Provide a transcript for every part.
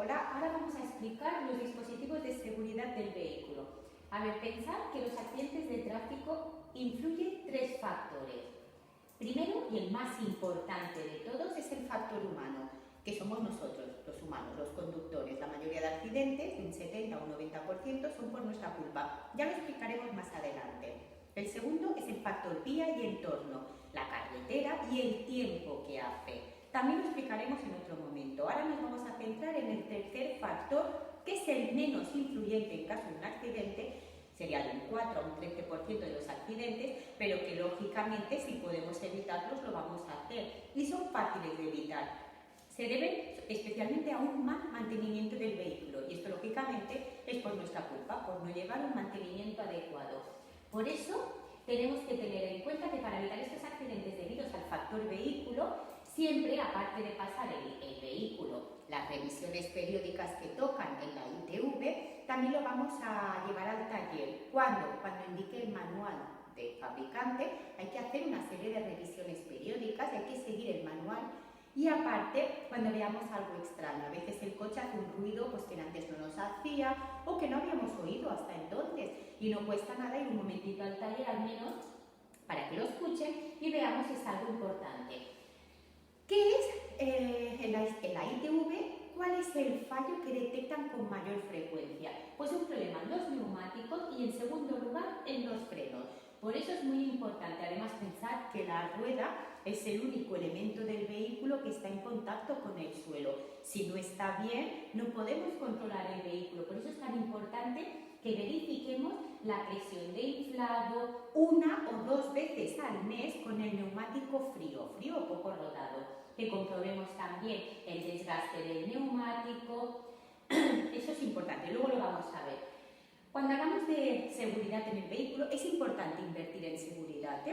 Hola, ahora vamos a explicar los dispositivos de seguridad del vehículo. A ver, pensad que los accidentes de tráfico influyen tres factores. Primero, y el más importante de todos, es el factor humano, que somos nosotros, los humanos, los conductores. La mayoría de accidentes, un 70 o un 90%, son por nuestra culpa. Ya lo explicaremos más adelante. El segundo es el factor vía y entorno, la carretera y el tiempo que hace. También lo explicaremos en otro momento. Ahora nos vamos a centrar en el tercer factor, que es el menos influyente en caso de un accidente. Sería de un 4 a un 13% de los accidentes, pero que lógicamente si podemos evitarlos lo vamos a hacer. Y son fáciles de evitar. Se deben especialmente a un mal mantenimiento del vehículo, y esto lógicamente es por nuestra culpa, por no llevar un mantenimiento adecuado. Por eso tenemos que tener en cuenta que para evitar estos accidentes debidos al factor vehículo, siempre, aparte de pasar el vehículo, las revisiones periódicas que tocan en la ITV, también lo vamos a llevar al taller. Cuando indique el manual del fabricante, hay que hacer una serie de revisiones periódicas, hay que seguir el manual. Y aparte, cuando veamos algo extraño, a veces el coche hace un ruido pues, que antes no nos hacía o que no habíamos oído hasta entonces, y no cuesta nada ir un momentito al taller al menos para que lo escuchen y veamos si es algo importante. ¿Qué es en la ITV? ¿Cuál es el fallo que detectan con mayor frecuencia? Pues un problema en los neumáticos y en segundo lugar en los frenos. Por eso es muy importante además pensar que la rueda es el único elemento del vehículo que está en contacto con el suelo. Si no está bien, no podemos controlar el vehículo. Por eso es tan importante que verifiquemos la presión de inflado una o dos veces al mes con el neumático frío o poco rodado. Que comprobemos también el desgaste del neumático. Eso es importante, luego lo vamos a ver. Cuando hablamos de seguridad en el vehículo, es importante invertir en seguridad.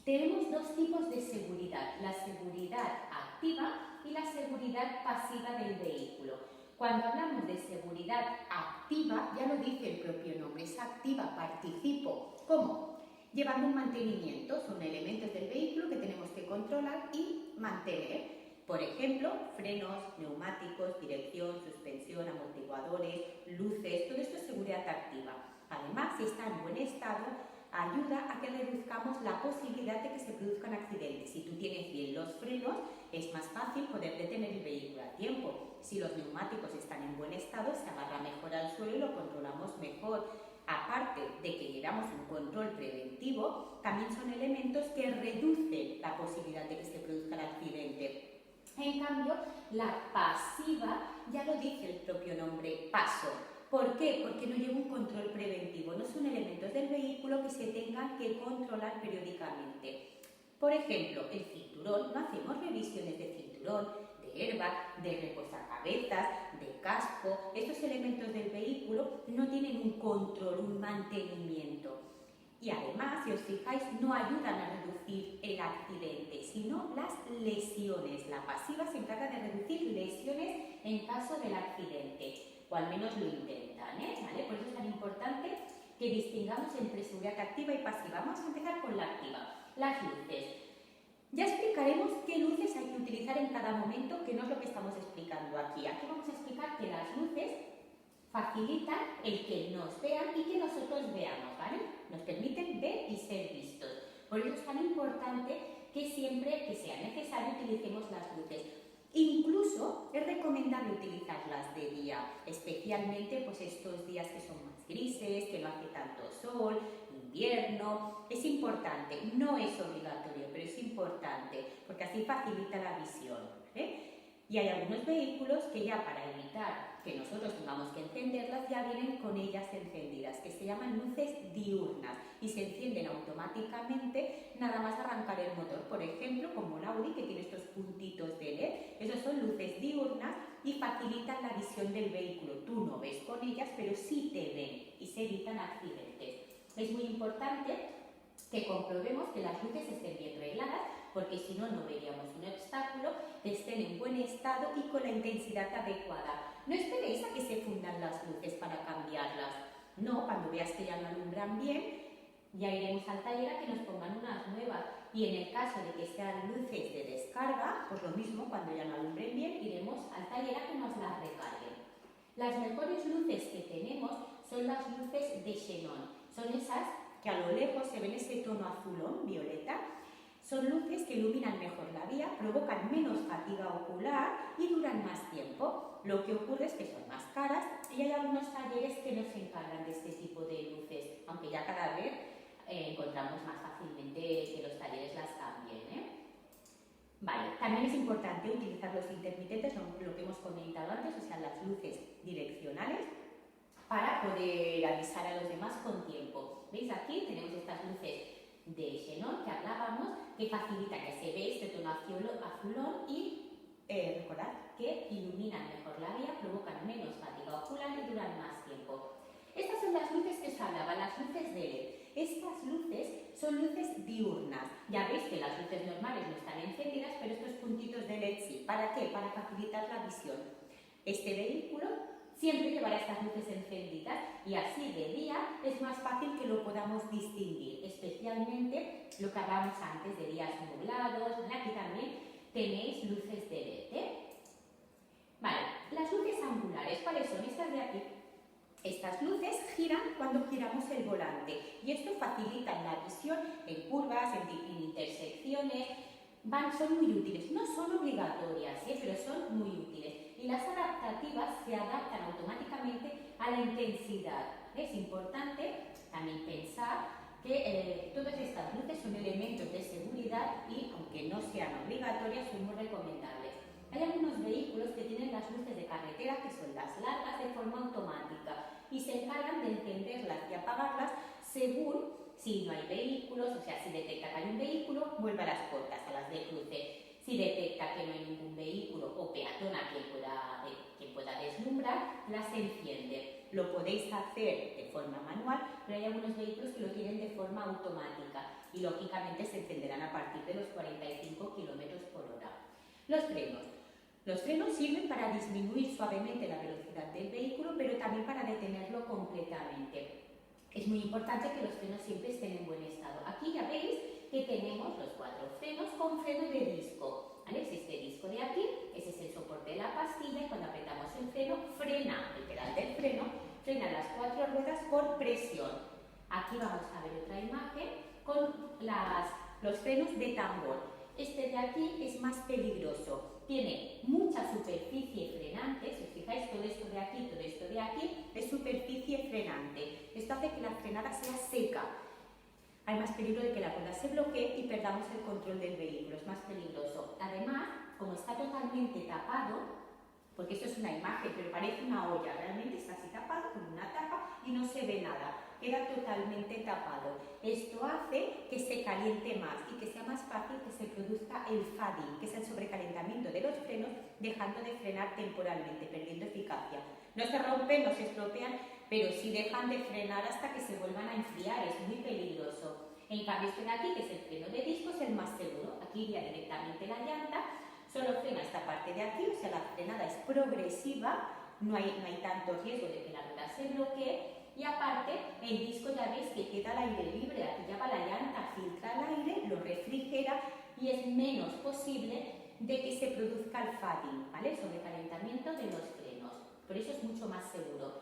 Tenemos dos tipos de seguridad, la seguridad activa y la seguridad pasiva del vehículo. Cuando hablamos de seguridad activa, ya lo dice el propio nombre, es activa, participo. ¿Cómo? Llevando un mantenimiento, son elementos del vehículo que tenemos que controlar y mantener. Por ejemplo, frenos, neumáticos, dirección, suspensión, amortiguadores, luces, todo esto es seguridad activa. Además, si está en buen estado, ayuda a que reduzcamos la posibilidad de que se produzcan accidentes. Si tú tienes bien los frenos, es más fácil poder detener el vehículo a tiempo. Si los neumáticos están en buen estado, se agarra mejor al suelo y lo controlamos mejor. Aparte de que llevamos un control preventivo, también son elementos que reducen la posibilidad de que se produzca el accidente. En cambio, la pasiva, ya lo dice el propio nombre, paso. ¿Por qué? Porque no lleva un control preventivo, no son elementos del vehículo que se tengan que controlar periódicamente. Por ejemplo, el cinturón, no hacemos revisiones de cinturón, de airbag, de reposacabezas, de casco. Estos elementos del vehículo no tienen un control, un mantenimiento. Y además, si os fijáis, no ayudan a reducir el accidente, sino las lesiones. La pasiva se encarga de reducir lesiones en caso del accidente, o al menos lo intentan, ¿vale? Por eso es tan importante que distingamos entre seguridad activa y pasiva. Vamos a empezar con la activa. Las luces. Ya explicaremos qué luces hay que utilizar en cada momento, que no es lo que estamos explicando aquí. Aquí vamos a explicar que las luces facilitan el que nos vean y que nosotros veamos, ¿vale? Nos permiten ver y ser vistos. Por eso es tan importante que siempre que sea necesario utilicemos las luces. Incluso es recomendable utilizarlas de día, especialmente pues estos días que son más grises, que no hace tanto sol, invierno. Es importante, no es obligatorio, pero es importante, porque así facilita la visión, ¿eh? Y hay algunos vehículos que ya para evitar que nosotros tengamos que encenderlas, ya vienen con ellas encendidas, que se llaman luces diurnas y se encienden automáticamente nada más arrancar el motor. Por ejemplo, como el Audi, que tiene estos puntitos de LED, esos son luces diurnas y facilitan la visión del vehículo. Tú no ves con ellas, pero sí te ven y se evitan accidentes. Es muy importante que comprobemos que las luces estén bien regladas, porque si no, no veríamos un obstáculo, que estén en buen estado y con la intensidad adecuada. No esperéis a que se fundan las luces para cambiarlas. No, cuando veas que ya no alumbran bien, ya iremos al taller a que nos pongan unas nuevas. Y en el caso de que sean luces de descarga, pues lo mismo, cuando ya no alumbren bien, iremos al taller a que nos las recarguen. Las mejores luces que tenemos son las luces de xenón. Son esas que a lo lejos se ven ese tono azulón, violeta. Son luces que iluminan mejor la vía, provocan menos fatiga ocular y duran más tiempo. Lo que ocurre es que son más caras y hay algunos talleres que no se encargan de este tipo de luces, aunque ya cada vez encontramos más fácilmente que los talleres las cambien, Vale, también es importante utilizar los intermitentes, lo que hemos comentado antes, o sea, las luces direccionales, para poder avisar a los demás con tiempo. ¿Veis? Aquí tenemos estas luces de xenón que hablábamos, que facilita que se ve este tono azulón y recordad que iluminan mejor la vía, provocan menos fatiga ocular y duran más tiempo. Estas son las luces que os hablaba, las luces de LED. Estas luces son luces diurnas. Ya veis que las luces normales no están encendidas, pero estos puntitos de LED sí. ¿Para qué? Para facilitar la visión. Este vehículo siempre llevará estas luces encendidas y así de día es más fácil que lo podamos distinguir, especialmente lo que hablábamos antes de días nublados. Aquí también tenéis luces de LED. Vale, las luces angulares, ¿cuáles son? Estas de aquí. Estas luces giran cuando giramos el volante y esto facilita la visión en curvas, en intersecciones. Son muy útiles, no son obligatorias, pero son muy útiles. Y las adaptativas se adaptan automáticamente a la intensidad. Es importante también pensar que todas estas luces son elementos de seguridad y, aunque no sean obligatorias, son muy recomendables. Hay algunos vehículos que tienen las luces de carretera, que son las largas, de forma automática y se encargan de encenderlas y apagarlas según si no hay vehículos, o sea, si detecta que hay un vehículo, vuelve a las cortas, a las de cruce. Si detecta que no hay ningún vehículo o peatona que pueda deslumbrar, las enciende. Lo podéis hacer de forma manual, pero hay algunos vehículos que lo tienen de forma automática y lógicamente se encenderán a partir de los 45 km/h. Los frenos. Los frenos sirven para disminuir suavemente la velocidad del vehículo, pero también para detenerlo completamente. Es muy importante que los frenos siempre estén en buen estado. Aquí ya veis que tenemos los 4 frenos con freno de disco. ¿Vale? Es este disco de aquí, ese es el soporte de la pastilla y cuando apretamos el freno, frena el pedal del freno, frena las 4 ruedas por presión. Aquí vamos a ver otra imagen con los frenos de tambor. Este de aquí es más peligroso. Tiene mucha superficie frenante. Si os fijáis, todo esto de aquí es superficie frenante. Esto hace que la frenada sea seca. Hay más peligro de que la rueda se bloquee y perdamos el control del vehículo. Es más peligroso. Además, como está totalmente tapado, porque esto es una imagen, pero parece una olla, realmente está así tapado con una tapa y no se ve nada. Queda totalmente tapado. Esto hace que se caliente más y que sea más fácil que se produzca el fading, que es el sobrecalentamiento de los frenos, dejando de frenar temporalmente, perdiendo eficacia. No se rompen, no se estropean, pero sí dejan de frenar hasta que se vuelvan a enfriar. Es muy peligroso. En cambio, este de aquí, que es el freno de disco, es el más seguro. Aquí iría directamente la llanta, solo frena esta parte de aquí, o sea, la frenada es progresiva, no hay tanto riesgo de que la rueda se bloquee. Y aparte, el disco ya veis que queda al aire libre, aquí ya va la llanta, filtra el aire, lo refrigera y es menos posible de que se produzca el fading, ¿vale? El sobrecalentamiento de los frenos. Por eso es mucho más seguro.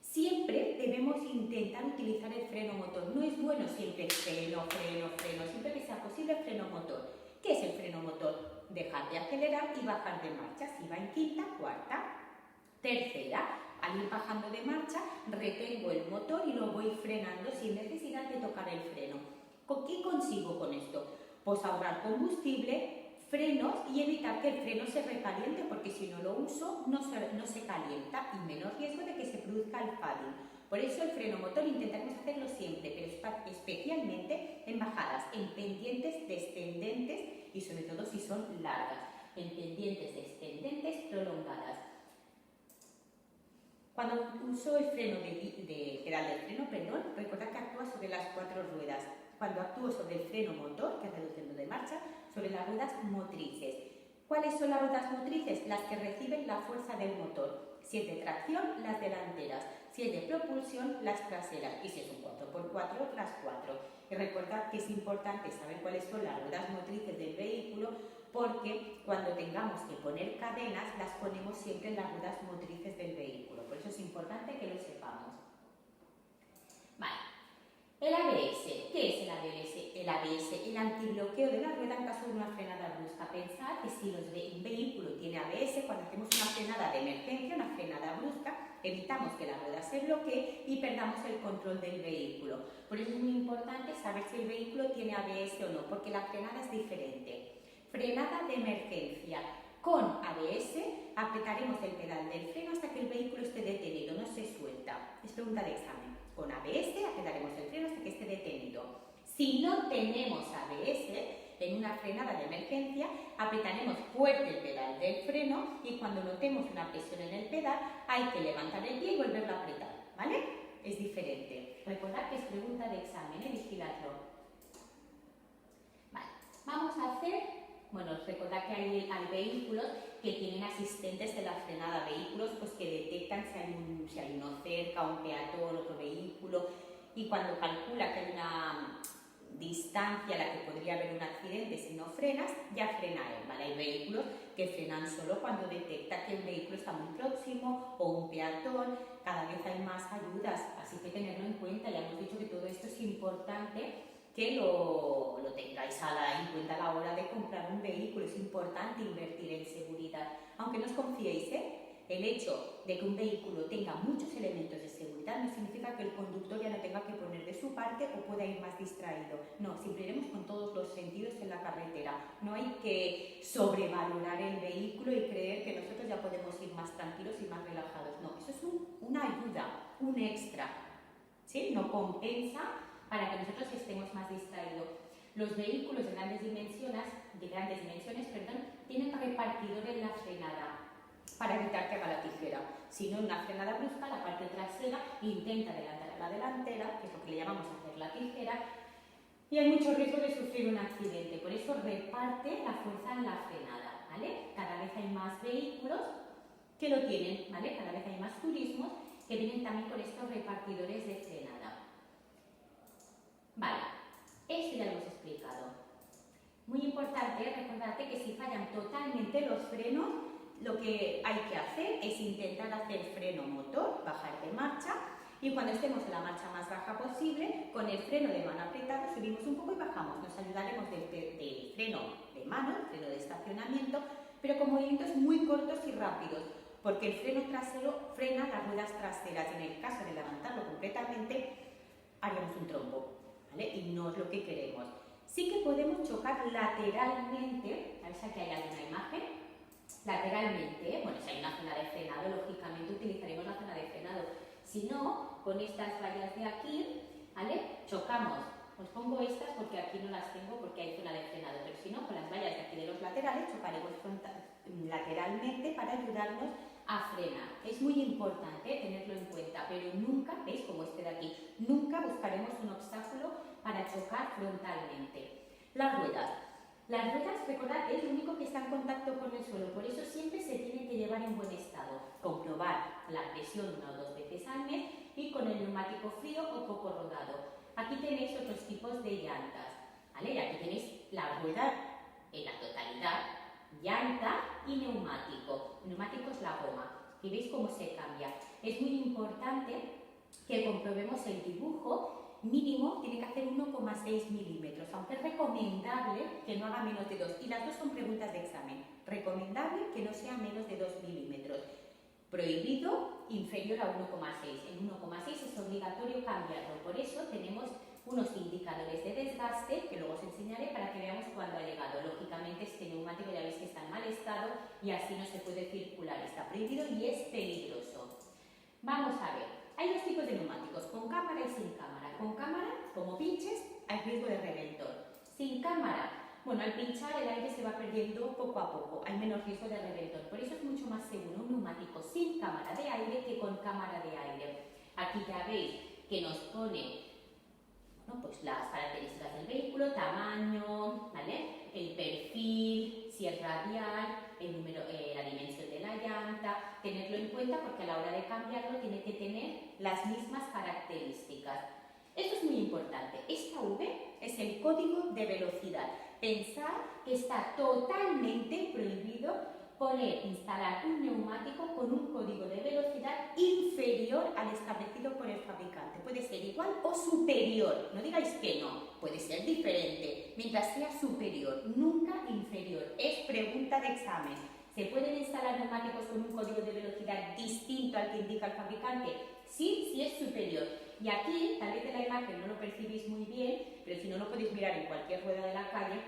Siempre debemos intentar utilizar el freno motor. No es bueno siempre freno, siempre que sea posible freno motor. ¿Qué es el freno motor? Dejar de acelerar y bajar de marcha. Si va en quinta, cuarta, tercera. Al ir bajando de marcha, retengo el motor y lo voy frenando sin necesidad de tocar el freno. ¿Qué consigo con esto? Pues ahorrar combustible, frenos y evitar que el freno se recaliente, porque si no lo uso no se calienta y menos riesgo de que se produzca el fading. Por eso el freno motor intentamos hacerlo siempre, pero especialmente en bajadas, en pendientes descendentes y sobre todo si son largas, en pendientes descendentes prolongadas. Cuando uso el freno pedal del freno, recordad que actúa sobre las 4 ruedas. Cuando actúo sobre el freno motor, que es reduciendo de marcha, sobre las ruedas motrices. ¿Cuáles son las ruedas motrices? Las que reciben la fuerza del motor. Si es de tracción, las delanteras. Si es de propulsión, las traseras. Y si es un 4x4, las 4. Y recordad que es importante saber cuáles son las ruedas motrices del vehículo, porque cuando tengamos que poner cadenas, las ponemos siempre en las ruedas motrices del vehículo. sepamos. Vale. El ABS. ¿Qué es el ABS? El ABS, el antibloqueo de la rueda en caso de una frenada brusca. Pensad que si un vehículo tiene ABS, cuando hacemos una frenada de emergencia, una frenada brusca, evitamos que la rueda se bloquee y perdamos el control del vehículo. Por eso es muy importante saber si el vehículo tiene ABS o no, porque la frenada es diferente. Frenada de emergencia. Con ABS apretaremos el pedal del freno hasta que el vehículo esté detenido, no se suelta. Es pregunta de examen. Con ABS apretaremos el freno hasta que esté detenido. Si no tenemos ABS, en una frenada de emergencia, apretaremos fuerte el pedal del freno y cuando notemos una presión en el pedal, hay que levantar el pie y volverlo a apretar, ¿vale? Es diferente. Recordad que es pregunta de examen, vigiladlo. Vale, vamos a hacer, bueno, recordad que hay vehículos que tienen asistentes de la frenada, vehículos pues, que detectan si hay uno cerca, un peatón, otro vehículo, y cuando calcula que hay una distancia a la que podría haber un accidente si no frenas, ya frena él, ¿vale? Hay vehículos que frenan solo cuando detecta que un vehículo está muy próximo o un peatón. Cada vez hay más ayudas, así que tenerlo en cuenta. Ya hemos dicho que todo esto es importante que lo tengáis en cuenta a la hora de comprar un vehículo. Es importante invertir en seguridad, aunque no os confiéis, El hecho de que un vehículo tenga muchos elementos de seguridad no significa que el conductor ya no tenga que poner de su parte o pueda ir más distraído. No, siempre iremos con todos los sentidos en la carretera. No hay que sobrevalorar el vehículo y creer que nosotros ya podemos ir más tranquilos y más relajados. No, eso es una ayuda, un extra, ¿sí? No compensa para que nosotros estemos más distraídos. Los vehículos de grandes dimensiones, tienen repartidor en la frenada para evitar que haga la tijera. Si no, en una frenada brusca, la parte trasera intenta adelantar a la delantera, que es lo que le llamamos hacer la tijera, y hay mucho riesgo de sufrir un accidente. Por eso reparte la fuerza en la frenada, ¿vale? Cada vez hay más vehículos que lo tienen, ¿vale? Cada vez hay más turismos que vienen también con estos repartidores de frenada. Vale, esto ya lo hemos explicado. Muy importante, recordarte que si fallan totalmente los frenos, lo que hay que hacer es intentar hacer freno motor, bajar de marcha, y cuando estemos en la marcha más baja posible, con el freno de mano apretado subimos un poco y bajamos. Nos ayudaremos del freno de mano, el freno de estacionamiento, pero con movimientos muy cortos y rápidos, porque el freno trasero frena las ruedas traseras y en el caso de levantarlo completamente haríamos un trompo, ¿vale? Y no es lo que queremos. Sí que podemos chocar lateralmente, a ver si aquí hay alguna imagen. Lateralmente, bueno, si hay una zona de frenado, lógicamente utilizaremos la zona de frenado. Si no, con estas vallas de aquí, ¿vale? Chocamos. Os pongo estas porque aquí no las tengo porque hay zona de frenado, pero si no, con las vallas de aquí de los laterales chocaremos lateralmente para ayudarnos a frenar. Es muy importante tenerlo en cuenta, pero nunca, ¿veis? Como este de aquí, nunca buscaremos un obstáculo para chocar frontalmente. Las ruedas. Las ruedas, recordad, es lo único que está en contacto con el suelo, por eso siempre se tiene que llevar en buen estado. Comprobar la presión 1 o 2 veces al mes y con el neumático frío o poco rodado. Aquí tenéis otros tipos de llantas, ¿vale? Y aquí tenéis la rueda en la totalidad, llanta y neumático. El neumático es la goma. Y veis cómo se cambia. Es muy importante que comprobemos el dibujo. Mínimo tiene que hacer 1,6 milímetros, aunque es recomendable que no haga menos de 2. Y las dos son preguntas de examen. Recomendable que no sea menos de 2 milímetros. Prohibido inferior a 1,6. En 1,6 es obligatorio cambiarlo. Por eso tenemos unos indicadores de desgaste que luego os enseñaré para que veamos cuándo ha llegado. Lógicamente este neumático ya veis que está en mal estado y así no se puede circular. Está prohibido y es peligroso. Vamos a ver. Hay dos tipos de neumáticos, con cámara y sin cámara. Con cámara, como pinches, hay riesgo de reventor. Sin cámara, bueno, al pinchar el aire se va perdiendo poco a poco, hay menos riesgo de reventor. Por eso es mucho más seguro un neumático sin cámara de aire que con cámara de aire. Aquí ya veis que nos pone, bueno, pues las características del vehículo, tamaño, ¿vale? El perfil, si es radial, el número, la dimensión de la llanta, tenerlo en cuenta porque a la hora de cambiarlo tiene que tener las mismas características. Esto es muy importante. Esta V es el código de velocidad. Pensad que está totalmente prohibido instalar un neumático con un código de velocidad inferior inferior al establecido por el fabricante. Puede ser igual o superior. No digáis que no, puede ser diferente. Mientras sea superior, nunca inferior. Es pregunta de examen. ¿Se pueden instalar neumáticos con un código de velocidad distinto al que indica el fabricante? Sí, sí es superior. Y aquí, tal vez en la imagen no lo percibís muy bien, pero si no lo podéis mirar en cualquier rueda de la calle,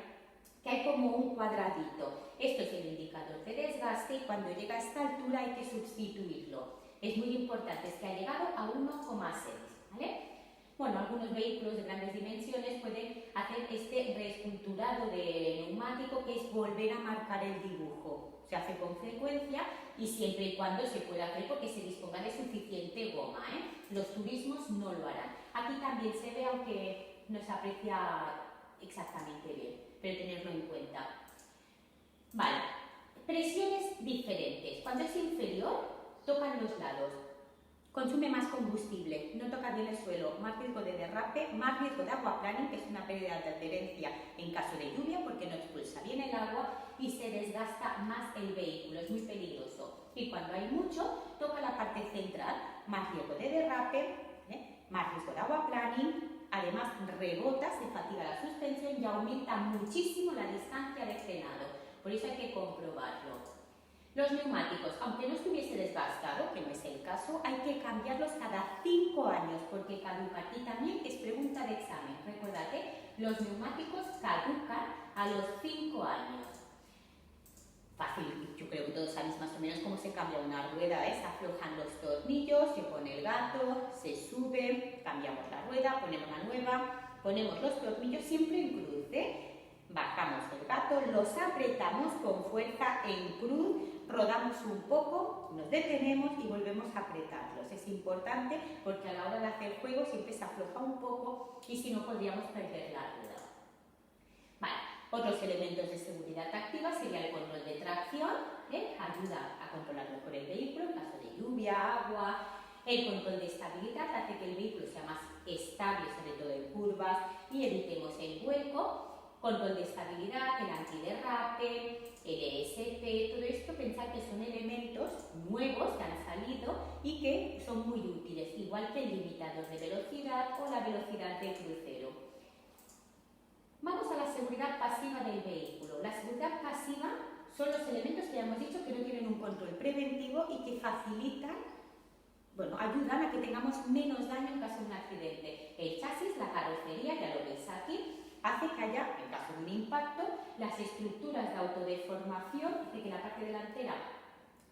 que hay como un cuadradito. Esto es el indicador de desgaste y cuando llega a esta altura hay que sustituirlo. Es muy importante, es que ha llegado a 1,6, ¿vale? Bueno, algunos vehículos de grandes dimensiones pueden hacer este reesculturado de neumático, que es volver a marcar el dibujo. Se hace con frecuencia y siempre y cuando se pueda hacer porque se disponga de suficiente goma, ¿eh? Los turismos no lo harán. Aquí también se ve, aunque no se aprecia exactamente bien, pero tenerlo en cuenta. Vale, presiones diferentes. Cuando es inferior, tocan los lados. Consume más combustible, no toca bien el suelo, más riesgo de derrape, más riesgo de aquaplaning, que es una pérdida de adherencia en caso de lluvia porque no expulsa bien el agua y se desgasta más el vehículo, es muy peligroso. Y cuando hay mucho, toca la parte central, más riesgo de derrape, más riesgo de aquaplaning, además rebota, se fatiga la suspensión y aumenta muchísimo la distancia de frenado, por eso hay que comprobarlo. Los neumáticos, aunque no estuviese desgastado, que no es el caso, hay que cambiarlos cada 5 años porque caducan. Y también es pregunta de examen. Recordad que los neumáticos caducan a los 5 años. Fácil, yo creo que todos sabéis más o menos cómo se cambia una rueda, se aflojan los tornillos, se pone el gato, se sube, cambiamos la rueda, ponemos una nueva, ponemos los tornillos siempre en cruz, bajamos el gato, los apretamos con fuerza en cruz, rodamos un poco, nos detenemos y volvemos a apretarlos. Es importante porque a la hora de hacer juego siempre se afloja un poco y si no podríamos perder la rueda. Vale, otros elementos de seguridad activa sería el control de tracción, ayuda a controlar mejor el vehículo en caso de lluvia, agua. El control de estabilidad hace que el vehículo sea más estable, sobre todo en curvas, y evitemos el vuelco. Control de estabilidad, el antiderrape, el ESP, todo esto pensad que son elementos nuevos que han salido y que son muy útiles, igual que el limitador de velocidad o la velocidad de crucero. Vamos a la seguridad pasiva del vehículo. La seguridad pasiva son los elementos que ya hemos dicho que no tienen un control preventivo y que facilitan, ayudan a que tengamos menos daño en caso de un accidente. El chasis, la carrocería, ya lo veis aquí, hace que haya, en caso de un impacto, las estructuras de autodeformación, hace que la parte delantera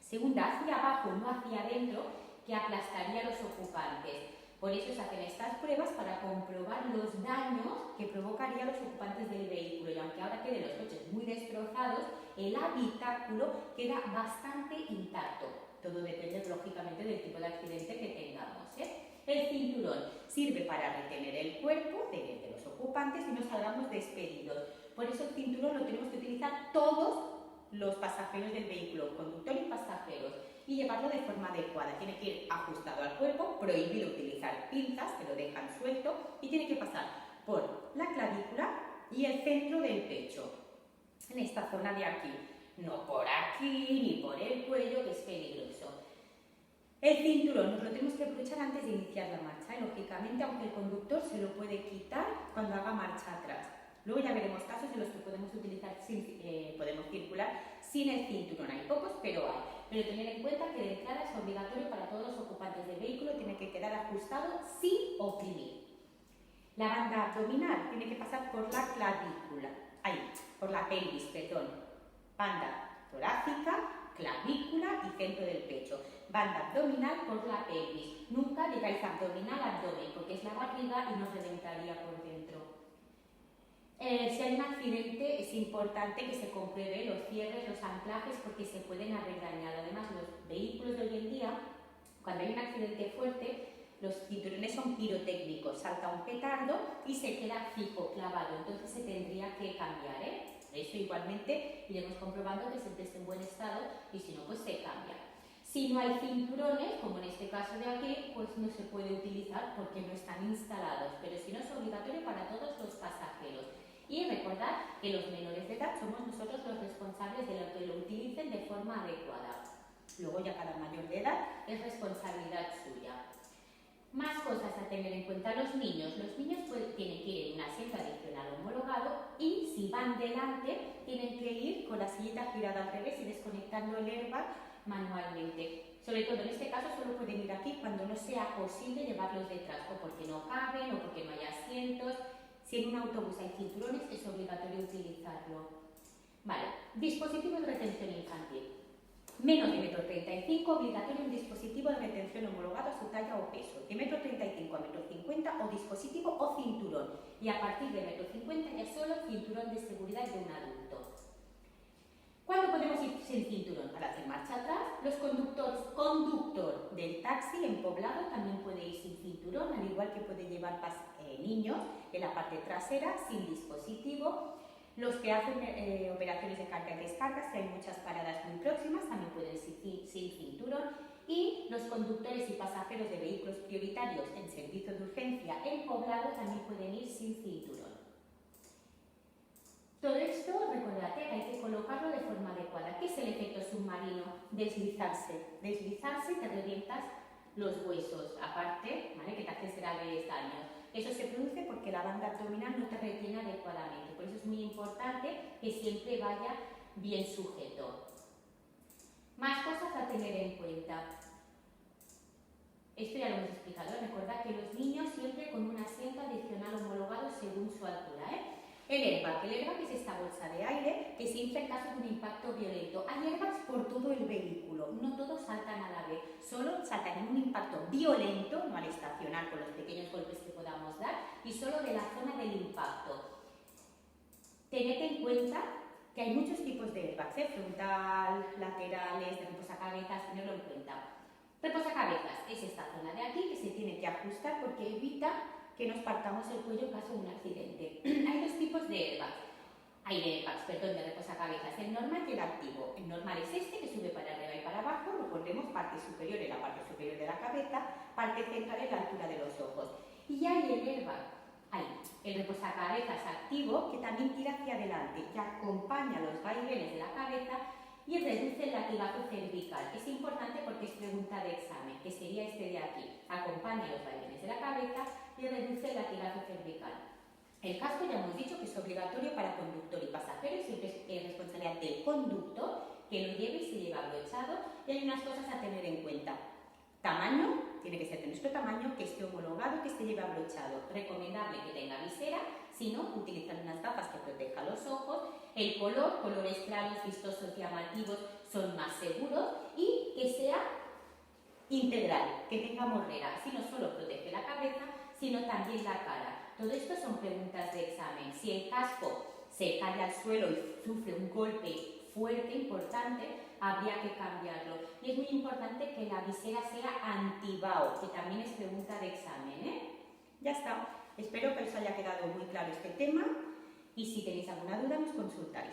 se hunda hacia abajo, no hacia adentro, que aplastaría a los ocupantes. Por eso se hacen estas pruebas para comprobar los daños que provocarían los ocupantes del vehículo. Y aunque ahora queden los coches muy destrozados, el habitáculo queda bastante intacto. Todo depende, lógicamente, del tipo de accidente que tengamos, El cinturón sirve para retener el cuerpo de los ocupantes y no salgamos despedidos. Por eso el cinturón lo tenemos que utilizar todos los pasajeros del vehículo, conductor y pasajeros, y llevarlo de forma adecuada. Tiene que ir ajustado al cuerpo, prohibido utilizar pinzas que lo dejan suelto y tiene que pasar por la clavícula y el centro del pecho, en esta zona de aquí, no por aquí ni por el cuello, que es peligroso. El cinturón nos lo tenemos que aprovechar antes de iniciar la marcha, lógicamente, aunque el conductor se lo puede quitar cuando haga marcha atrás. Luego ya veremos casos en los que podemos utilizar podemos circular sin el cinturón. Hay pocos, pero hay. Pero tener en cuenta que de entrada es obligatorio para todos los ocupantes del vehículo, tiene que quedar ajustado sin oprimir. La banda abdominal tiene que pasar por la clavícula, por la pelvis, perdón. Banda torácica, clavícula y centro del pecho. Banda abdominal por la pelvis. Nunca digáis abdominal, abdomen, porque es la barriga y nos reventaría por dentro. Si hay un accidente es importante que se compruebe los cierres, los anclajes, porque se pueden haber dañado. Además, los vehículos de hoy en día, cuando hay un accidente fuerte, los cinturones son pirotécnicos, salta un petardo y se queda fijo, clavado, entonces se tendría que cambiar, Por eso igualmente iremos comprobando que siempre esté en buen estado y si no, pues se cambia. Si no hay cinturones, como en este caso de aquí, pues no se puede utilizar porque no están instalados, pero si no es obligatorio para todos los pasajeros. Y recordad que los menores de edad somos nosotros los responsables de que lo utilicen de forma adecuada. Luego ya cada mayor de edad es responsabilidad suya. cosas a tener en cuenta. Los niños tienen que ir en un asiento adicional homologado y si van delante tienen que ir con la sillita girada al revés y desconectando el airbag manualmente. Sobre todo en este caso solo pueden ir aquí cuando no sea posible llevarlos detrás, o porque no caben o porque no hay asientos. Si en un autobús hay cinturones es obligatorio utilizarlo. Vale, dispositivo de retención infantil. Menos de 1,35 m, obligatorio un dispositivo de retención homologado a su talla o peso. De 1,35 m a 1,50 m o dispositivo o cinturón. Y a partir de 1,50 m ya solo cinturón de seguridad de un adulto. ¿Cuándo podemos ir sin cinturón? Para hacer marcha atrás. Conductor del taxi en poblado también puede ir sin cinturón, al igual que puede llevar niños en la parte trasera sin dispositivo. Los que hacen operaciones de carga y descarga, si hay muchas paradas muy próximas, también pueden ir sin cinturón. Y los conductores y pasajeros de vehículos prioritarios en servicio de urgencia en poblado también pueden ir sin cinturón. Todo esto, recordate, hay que colocarlo de forma adecuada. ¿Qué es el efecto submarino? Deslizarse. Deslizarse, te revientas los huesos, aparte, ¿vale?, que te haces graves daños. Eso se produce porque la banda abdominal no te retiene adecuadamente. Por eso es muy importante que siempre vaya bien sujeto. Más cosas a tener en cuenta. Esto ya lo hemos explicado. Recordad que los niños siempre con un asiento adicional homologado según su altura. El airbag es esta bolsa de aire que se infla en caso de un impacto violento. Hay airbags por todo el vehículo, no todos saltan a la vez, solo saltan en un impacto violento, no al estacionar con los pequeños golpes que podamos dar, y solo de la zona del impacto. Tened en cuenta que hay muchos tipos de airbags, frontal, laterales, de reposacabezas, tenedlo en cuenta. Reposacabezas es esta zona de aquí que se tiene que ajustar porque evita que nos partamos el cuello en caso de un accidente. Hay dos tipos de airbags. De reposacabezas, el normal y el activo. El normal es este que sube para arriba y para abajo, recordemos, parte superior en la parte superior de la cabeza, parte central en la altura de los ojos. Y hay el airbag, el reposacabezas activo, que también tira hacia adelante y acompaña los vaivenes de la cabeza y reduce el latigazo cervical. Es importante porque es pregunta de examen, que sería este de aquí. Acompaña los vaivenes de la cabeza y reduce el latigazo cervical. El casco ya hemos dicho que es obligatorio para conductor y pasajero y siempre es responsabilidad del conductor que lo lleve y se lleva abrochado. Y hay unas cosas a tener en cuenta. Tamaño, tiene que ser de nuestro tamaño, que esté homologado y que se lleve abrochado. Recomendable que tenga visera, si no, utilizar unas gafas que protejan los ojos. El colores claros, vistosos, llamativos son más seguros y que sea integral, que tenga morrera, así no solo protege la cabeza, sino también la cara. Todo esto son preguntas de examen. Si el casco se cae al suelo y sufre un golpe fuerte, importante, habría que cambiarlo. Y es muy importante que la visera sea antibao, que también es pregunta de examen. Ya está. Espero que os haya quedado muy claro este tema y si tenéis alguna duda nos consultáis.